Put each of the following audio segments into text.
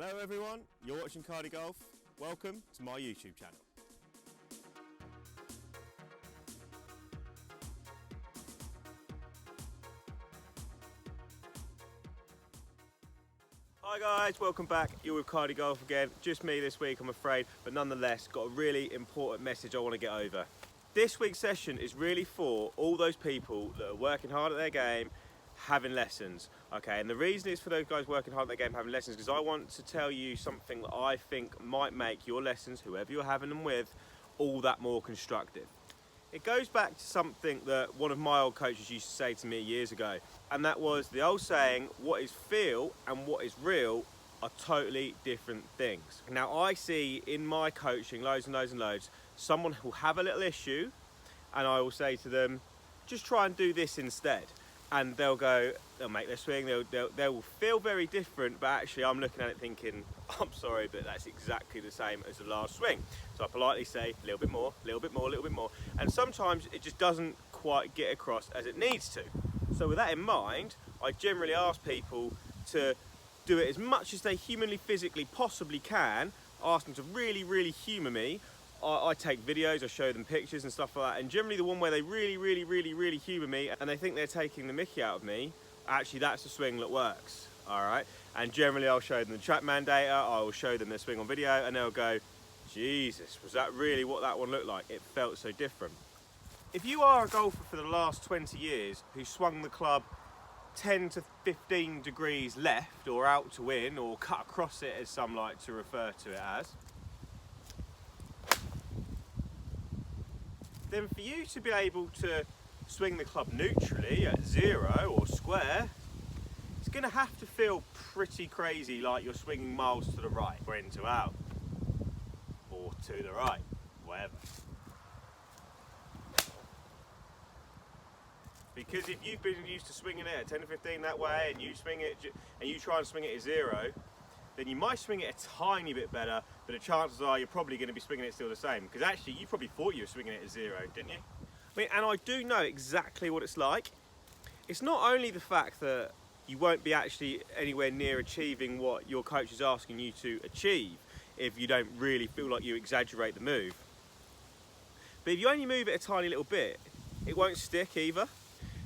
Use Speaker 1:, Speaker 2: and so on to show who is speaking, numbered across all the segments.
Speaker 1: Hello everyone, you're watching CardyGolf. Welcome to my YouTube channel. Hi guys, welcome back. You're with CardyGolf again. Just me this week, I'm afraid, but nonetheless got a really important message I want to get over. This week's session is really for all those people that are working hard at their game, having lessons, okay? And the reason it's for those guys working hard at their game, having lessons, because I want to tell you something that I think might make your lessons, whoever you're having them with, all that more constructive. It goes back to something that one of my old coaches used to say to me years ago, and that was the old saying, what is feel and what is real are totally different things. Now I see in my coaching loads and loads and loads, someone who will have a little issue and I will say to them, just try and do this instead. And they'll make their swing, they will feel very different, but actually I'm looking at it thinking, I'm sorry, but that's exactly the same as the last swing. So I politely say, a little bit more, a little bit more, a little bit more. And sometimes it just doesn't quite get across as it needs to. So with that in mind, I generally ask people to do it as much as they humanly, physically possibly can, ask them to really, really humour me. I take videos, I show them pictures and stuff like that, and generally the one where they really humour me and they think they're taking the mickey out of me, actually that's the swing that works, alright? And generally I'll show them the TrackMan data, I will show them their swing on video, and they'll go, Jesus, was that really what that one looked like? It felt so different. If you are a golfer for the last 20 years who swung the club 10 to 15 degrees left or out to in, or cut across it as some like to refer to it as, then for you to be able to swing the club neutrally at zero or square, it's going to have to feel pretty crazy, like you're swinging miles to the right or in to out, or to the right, whatever. Because if you've been used to swinging it at 10 to 15 that way, and you swing it and you try and swing it at zero, then you might swing it a tiny bit better, but the chances are you're probably going to be swinging it still the same. Because actually, you probably thought you were swinging it at zero, didn't you? I mean, and I do know exactly what it's like. It's not only the fact that you won't be actually anywhere near achieving what your coach is asking you to achieve if you don't really feel like you exaggerate the move. But if you only move it a tiny little bit, it won't stick either.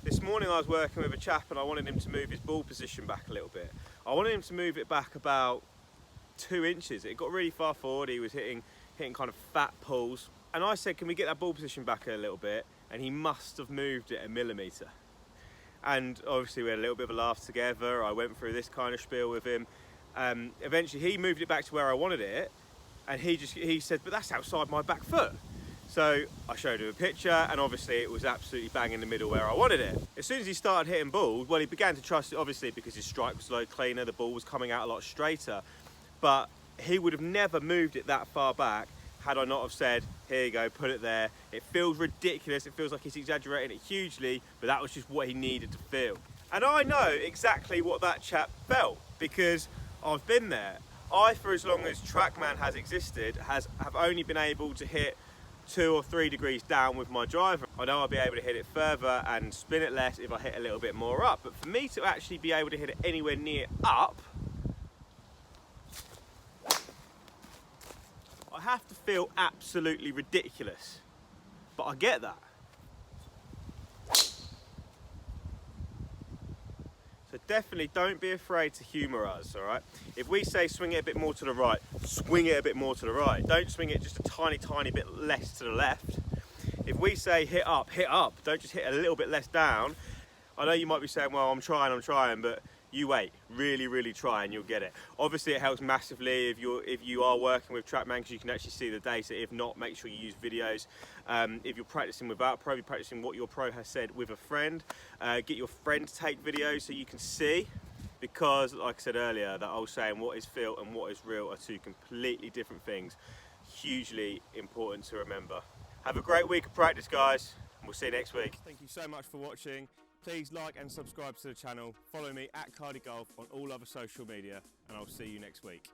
Speaker 1: This morning I was working with a chap and I wanted him to move his ball position back a little bit. I wanted him to move it back about 2 inches. It got really far forward, he was hitting kind of fat pulls. And I said, can we get that ball position back a little bit? And he must have moved it a millimetre. And obviously we had a little bit of a laugh together. I went through this kind of spiel with him. Eventually he moved it back to where I wanted it. And he said, but that's outside my back foot. So I showed him a picture, and obviously it was absolutely bang in the middle where I wanted it. As soon as he started hitting balls, well, he began to trust it, obviously, because his strike was a lot cleaner, the ball was coming out a lot straighter. But he would have never moved it that far back had I not have said, here you go, put it there. It feels ridiculous, it feels like he's exaggerating it hugely, but that was just what he needed to feel. And I know exactly what that chap felt, because I've been there. I, for as long as TrackMan has existed, have only been able to hit 2 or 3 degrees down with my driver. I know I'll be able to hit it further and spin it less if I hit a little bit more up, but for me to actually be able to hit it anywhere near up, I have to feel absolutely ridiculous. But I get that. So definitely don't be afraid to humour us, alright? If we say swing it a bit more to the right, swing it a bit more to the right. Don't swing it just a tiny bit less to the left. If we say hit up, don't just hit a little bit less down. I know you might be saying, well, I'm trying, but you wait, really try and you'll get it. Obviously it helps massively if you are working with TrackMan, because you can actually see the data. If not, make sure you use videos. If you're practicing without a pro, be practicing what your pro has said with a friend. Get your friend to take videos so you can see, because like I said earlier, that old saying, what is feel and what is real are two completely different things. Hugely important to remember. Have a great week of practice, guys, and we'll see you next week. Thank you so much for watching. Please like and subscribe to the channel. Follow me at CardyGolf on all other social media, and I'll see you next week.